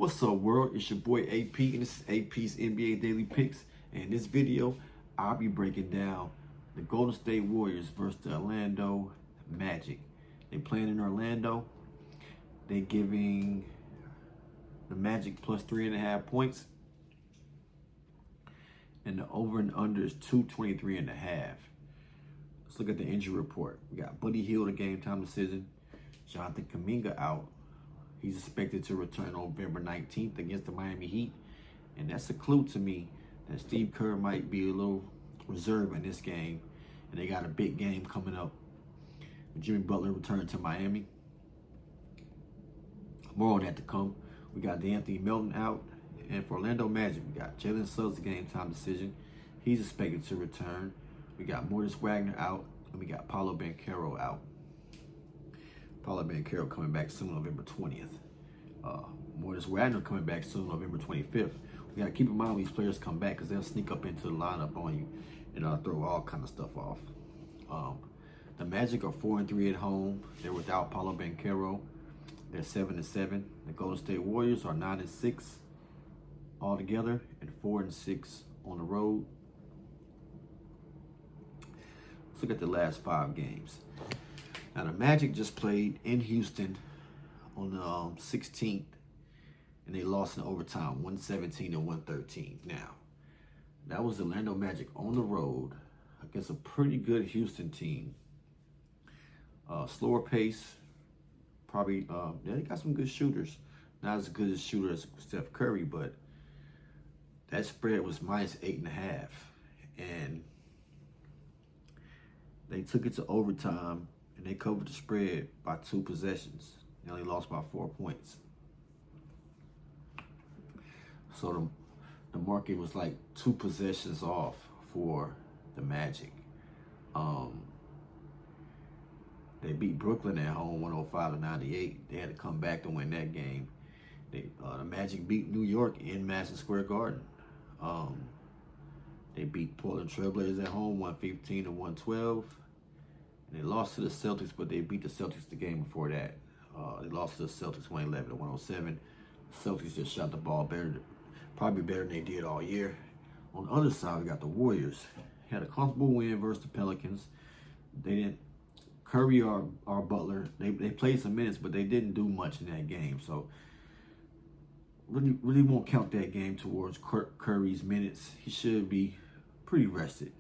What's up, world? It's your boy AP, and this is AP's NBA Daily Picks. And in this video, I'll be breaking down the Golden State Warriors versus the Orlando Magic. They playing in Orlando. They giving the Magic plus 3.5 points. And the over and under is 223.5. Let's look at the injury report. We got Buddy Hield, a game time decision. Jonathan Kuminga out. He's expected to return on November 19th against the Miami Heat. And that's a clue to me that Steve Kerr might be a little reserved in this game. And they got a big game coming up. Jimmy Butler returned to Miami. More on that to come. We got DeAnthony Melton out. And for Orlando Magic, we got Jalen Suggs, a game time decision. He's expected to return. We got Mortis Wagner out. And we got Paolo Banchero out. Paolo Banchero coming back soon, November 20th. Mortis Wagner coming back soon, November 25th. We got to keep in mind when these players come back because they'll sneak up into the lineup on you and throw all kind of stuff off. The Magic are 4-3 at home. They're without Paolo Banchero. They're 7-7. The Golden State Warriors are 9-6 altogether and 4-6 on the road. Let's look at the last 5 games. Now, the Magic just played in Houston on the 16th, and they lost in overtime, 117-113. Now, that was the Orlando Magic on the road against a pretty good Houston team. Slower pace, probably, they got some good shooters. Not as good as shooters as Steph Curry, but that spread was minus 8.5. And they took it to overtime, and they covered the spread by 2 possessions. They only lost by 4 points. So the market was like 2 possessions off for the Magic. They beat Brooklyn at home 105-98. They had to come back to win that game. The Magic beat New York in Madison Square Garden. They beat Portland Trailblazers at home 115-112. And they lost to the Celtics, but they beat the Celtics the game before that. They lost to the Celtics 111-107. The Celtics just shot the ball better, probably better than they did all year. On the other side, we got the Warriors. Had a comfortable win versus the Pelicans. They didn't. Curry or Butler, they played some minutes, but they didn't do much in that game. So really won't count that game towards Curry's minutes. He should be pretty rested.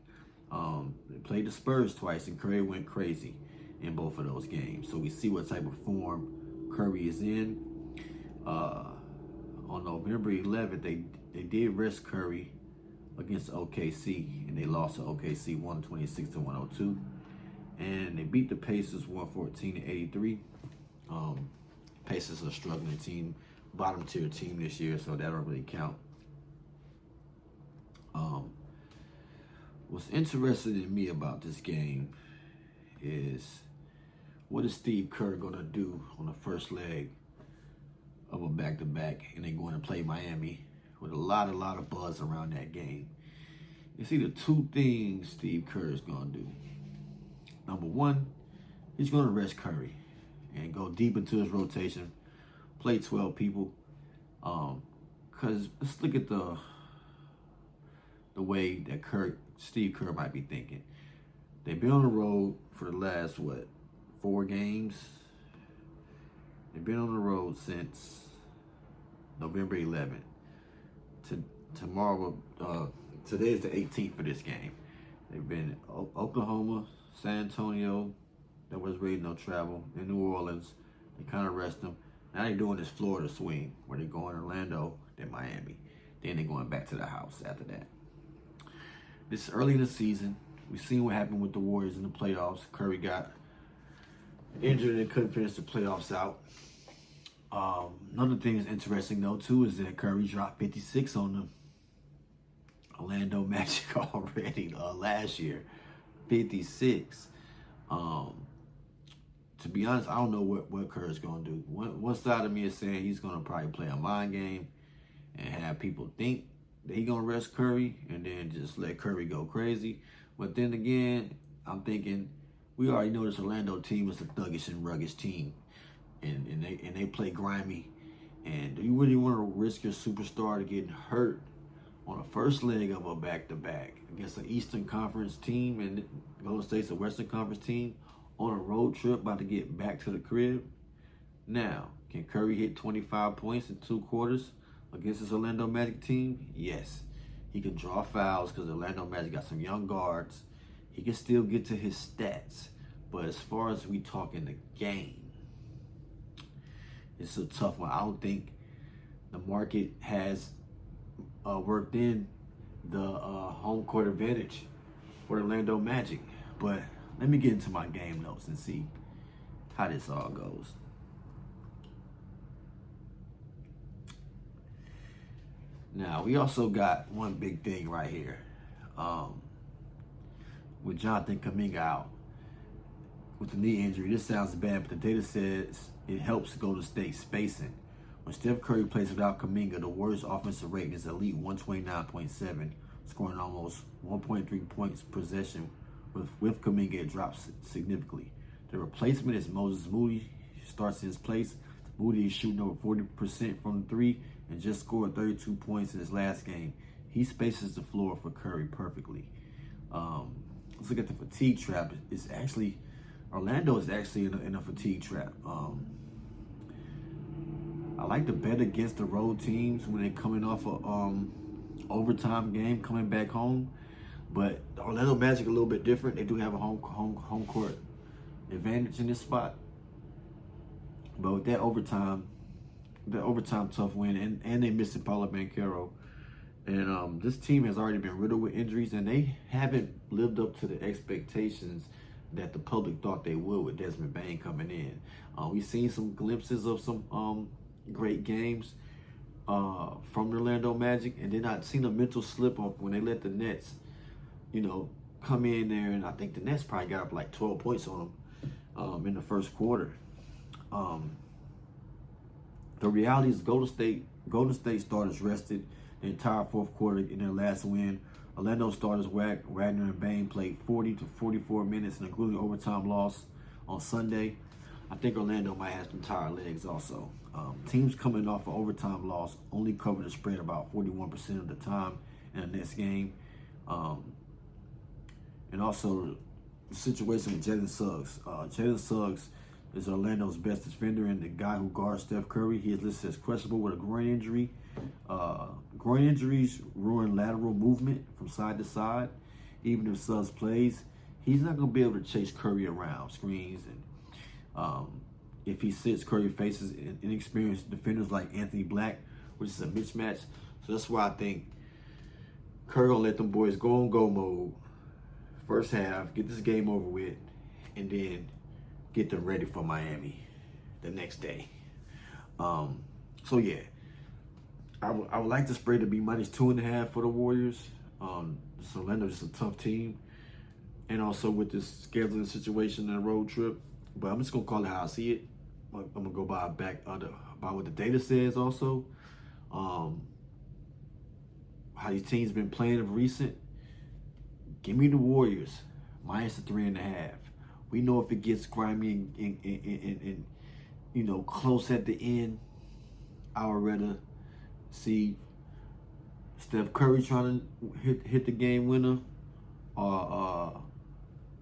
They played the Spurs twice, and Curry went crazy in both of those games. So we see what type of form Curry is in. On November 11th, they did rest Curry against OKC, and they lost to OKC 126-102. And they beat the Pacers 114-83. Pacers are a struggling team, bottom tier team this year, so that don't really count. What's interesting to me about this game is what is Steve Kerr going to do on the first leg of a back-to-back, and they're going to play Miami with a lot of buzz around that game. It's either 2 things Steve Kerr is going to do. Number 1, he's going to rest Curry and go deep into his rotation, play 12 people. Because let's look at the way that Steve Kerr might be thinking. They've been on the road for the last, 4 games? They've been on the road since November 11th. Tomorrow, today is the 18th for this game. They've been Oklahoma, San Antonio, that was really no travel, in New Orleans. They kind of rest them. Now they're doing this Florida swing where they're going Orlando, then Miami. Then they're going back to the house after that. This is early in the season. We've seen what happened with the Warriors in the playoffs. Curry got injured and couldn't finish the playoffs out. Another thing that's interesting, though, too, is that Curry dropped 56 on the Orlando Magic already last year. 56. To be honest, I don't know what Kerr is going to do. One side of me is saying he's going to probably play a mind game and have people think that he's going to rest Curry and then just let Curry go crazy. But then again, I'm thinking we already know this Orlando team is a thuggish and ruggish team. And they play grimy. And do you really want to risk your superstar to getting hurt on the first leg of a back-to-back against an Eastern Conference team and Golden State's a Western Conference team on a road trip about to get back to the crib? Now, can Curry hit 25 points in 2 quarters against this Orlando Magic team? Yes. He can draw fouls because Orlando Magic got some young guards. He can still get to his stats. But as far as we talk in the game, it's a tough one. I don't think the market has worked in the home court advantage for Orlando Magic. But let me get into my game notes and see how this all goes. Now, we also got one big thing right here. With Jonathan Kuminga out with the knee injury, this sounds bad, but the data says it helps Golden State spacing. When Steph Curry plays without Kuminga, the Warriors' offensive rating is elite 129.7, scoring almost 1.3 points per possession. With Kuminga, it drops significantly. The replacement is Moses Moody. Starts in his place. Moody is shooting over 40% from 3 and just scored 32 points in his last game. He spaces the floor for Curry perfectly. Let's look at the fatigue trap. It's actually, Orlando is actually in a fatigue trap. I like to bet against the road teams when they're coming off a overtime game, coming back home. But the Orlando Magic a little bit different. They do have a home court advantage in this spot. But with that overtime tough win, and they missing Paolo Banchero. And this team has already been riddled with injuries, and they haven't lived up to the expectations that the public thought they would with Desmond Bane coming in. We've seen some glimpses of some great games from the Orlando Magic, and then I've seen a mental slip up when they let the Nets, come in there, and I think the Nets probably got up like 12 points on them in the first quarter. The reality is Golden State starters rested the entire fourth quarter in their last win. Orlando starters Wagner and Bane played 40 to 44 minutes, including overtime loss on Sunday. I think Orlando might have some tired legs also. Teams coming off an overtime loss only cover the spread about 41% of the time in the next game. And also the situation with Jalen Suggs. Jalen Suggs is Orlando's best defender and the guy who guards Steph Curry. He is listed as questionable with a groin injury. Groin injuries ruin lateral movement from side to side. Even if Suggs plays, he's not going to be able to chase Curry around screens. And if he sits, Curry faces inexperienced defenders like Anthony Black, which is a mismatch. So that's why I think Curry going to let them boys go on go mode. First half, get this game over with, and then get them ready for Miami the next day. So yeah, I would like the spread to be -2.5 for the Warriors. So Orlando's just a tough team, and also with this scheduling situation and a road trip. But I'm just gonna call it how I see it. I'm gonna go by what the data says. Also, how these teams been playing of recent. Give me the Warriors -3.5. We know if it gets grimy and close at the end, I would rather see Steph Curry trying to hit the game winner or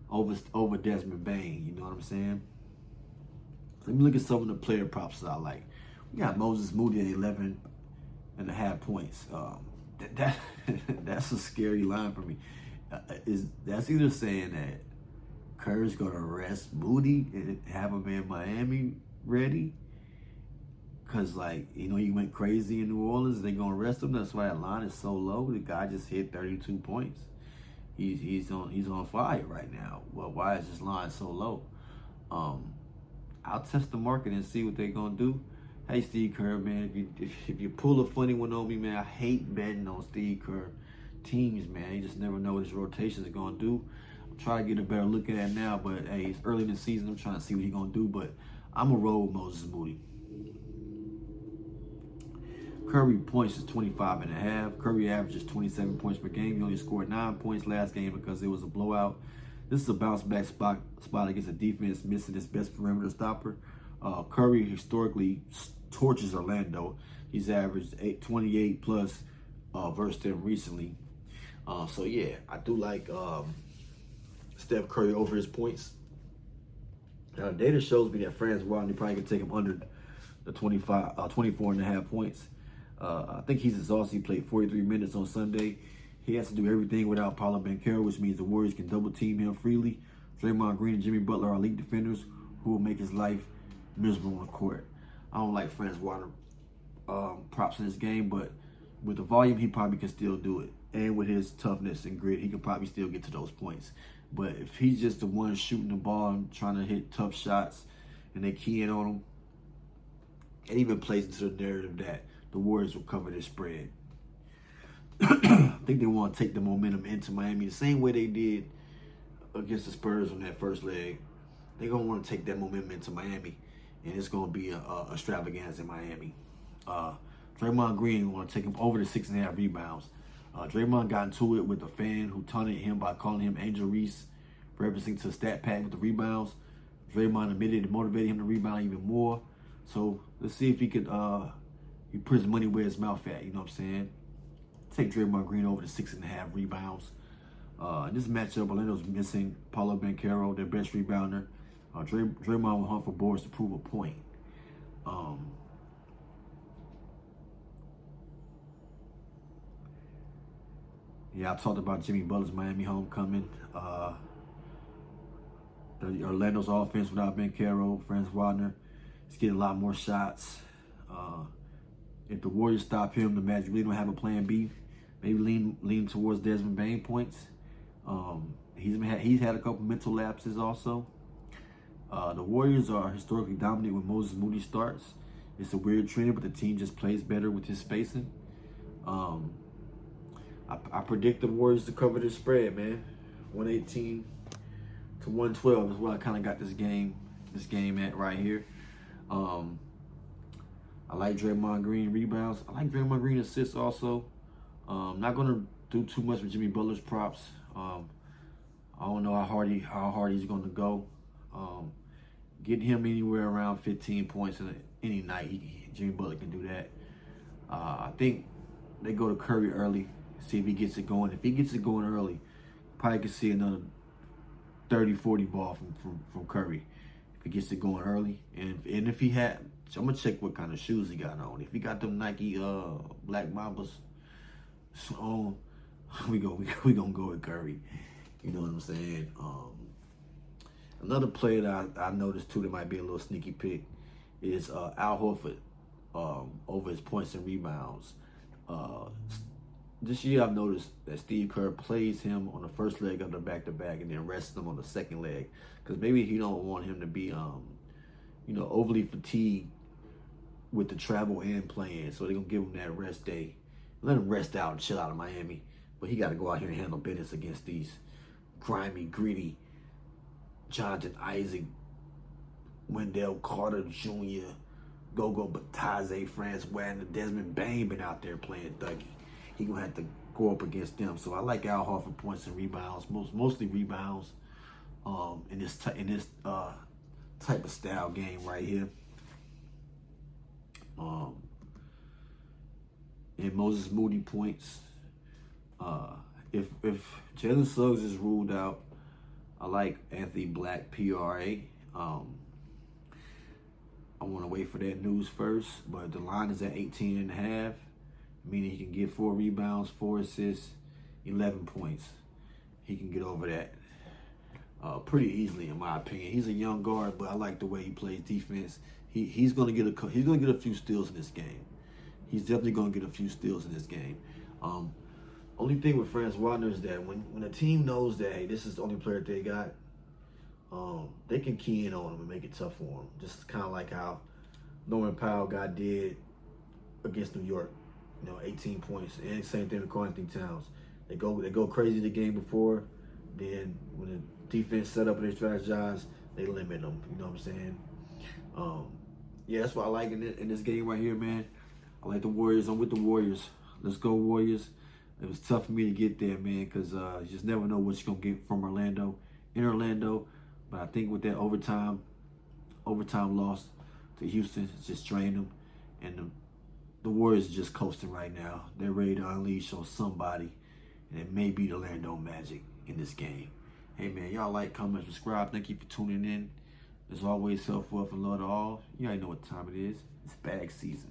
over Desmond Bane. You know what I'm saying? Let me look at some of the player props that I like. We got Moses Moody at 11.5 points. That's a scary line for me. That's either saying that Curry's gonna rest Moody and have him in Miami ready, cause he went crazy in New Orleans. They're gonna rest him. That's why that line is so low. The guy just hit 32 points. He's on fire right now. Well, why is this line so low? I'll test the market and see what they're gonna do. Hey, Steve Kerr, man, if you pull a funny one on me, man, I hate betting on Steve Kerr teams, man. You just never know what his rotations are gonna do. I'm trying to get a better look at it now, but hey, it's early in the season. I'm trying to see what he's gonna do, but I'm gonna roll with Moses Moody. Curry points is 25.5. Curry averages 27 points per game. He only scored 9 points last game because it was a blowout. This is a bounce back spot against a defense missing its best perimeter stopper. Curry historically torches Orlando. He's averaged 28 plus versus them recently. So yeah, I do like Steph Curry over his points. Data shows me that Franz Wagner probably can take him under the 24 and a half points. I think he's exhausted. He played 43 minutes on Sunday. He has to do everything without Paolo Banchero, which means the Warriors can double team him freely. Draymond Green and Jimmy Butler are elite defenders who will make his life miserable on the court. I don't like Franz Wagner props in this game, but with the volume, he probably can still do it. And with his toughness and grit, he can probably still get to those points. But if he's just the one shooting the ball and trying to hit tough shots and they key in on him, it even plays into the narrative that the Warriors will cover this spread. I think they want to take the momentum into Miami the same way they did against the Spurs on that first leg. They're going to want to take that momentum into Miami, and it's going to be a extravaganza in Miami. Draymond Green want to take him over the 6.5 rebounds. Draymond got into it with a fan who taunted him by calling him Angel Reese, referencing to stat pad with the rebounds. Draymond admitted it motivated him to rebound even more. So let's see if he could he put his money where his mouth at, you know what I'm saying? Take Draymond Green over the 6.5 rebounds. In this matchup, Orlando's missing Paolo Banchero, their best rebounder. Draymond will hunt for boards to prove a point. Yeah, I talked about Jimmy Butler's Miami homecoming. Orlando's offense without Banchero, Franz Wagner, is getting a lot more shots. If the Warriors stop him, the Magic really don't have a plan B. Maybe lean towards Desmond Bane points. He's had a couple mental lapses also. The Warriors are historically dominant when Moses Moody starts. It's a weird trend, but the team just plays better with his spacing. I predict the Warriors to cover this spread, man. 118 to 112 is where I kind of got this game at right here. I like Draymond Green rebounds. I like Draymond Green assists also. Not gonna do too much with Jimmy Butler's props. I don't know how hard he's gonna go. Getting him anywhere around 15 points in any night, Jimmy Butler can do that. I think they go to Curry early, see if he gets it going. If he gets it going early, probably could see another 30-40 ball from Curry. If he gets it going early, and if he had, I'm gonna check what kind of shoes he got on. If he got them Nike Black Mambas on, we gonna go with Curry. You know what I'm saying? Another player that I noticed too that might be a little sneaky pick is Al Horford over his points and rebounds. This year I've noticed that Steve Kerr plays him on the first leg of the back-to-back and then rests him on the second leg because maybe he don't want him to be overly fatigued with the travel and playing, so they're gonna give him that rest day. Let him rest out and chill out in Miami. But he got to go out here and handle business against these grimy, gritty Jonathan Isaac, Wendell Carter Jr., Gogo Batadze, Franz Wagner, Desmond Bane been out there playing thuggy. He gonna have to go up against them. So I like Al Horford points and rebounds, mostly rebounds, in this type of style game right here. And Moses Moody points. If Jalen Suggs is ruled out, I like Anthony Black PRA. I want to wait for that news first, but the line is at 18.5, meaning he can get 4 rebounds, 4 assists, 11 points. He can get over that pretty easily, in my opinion. He's a young guard, but I like the way he plays defense. He's gonna get a few steals in this game. He's definitely gonna get a few steals in this game. Only thing with Franz Wagner is that when a team knows that, hey, this is the only player they got, they can key in on him and make it tough for him. Just kind of like how Norman Powell did against New York, 18 points. And same thing with Karl Anthony Towns. They go crazy the game before, then when the defense set up and they strategize, they limit them. You know what I'm saying? Yeah, that's what I like in this game right here, man. I like the Warriors. I'm with the Warriors. Let's go, Warriors. It was tough for me to get there, man, because you just never know what you're going to get from Orlando, in Orlando. But I think with that overtime loss to Houston, it's just drained them. And the Warriors are just coasting right now. They're ready to unleash on somebody, and it may be the Orlando Magic in this game. Hey, man, y'all like, comment, subscribe. Thank you for tuning in. As always, self-worth and love to all. You already know what time it is. It's bag season.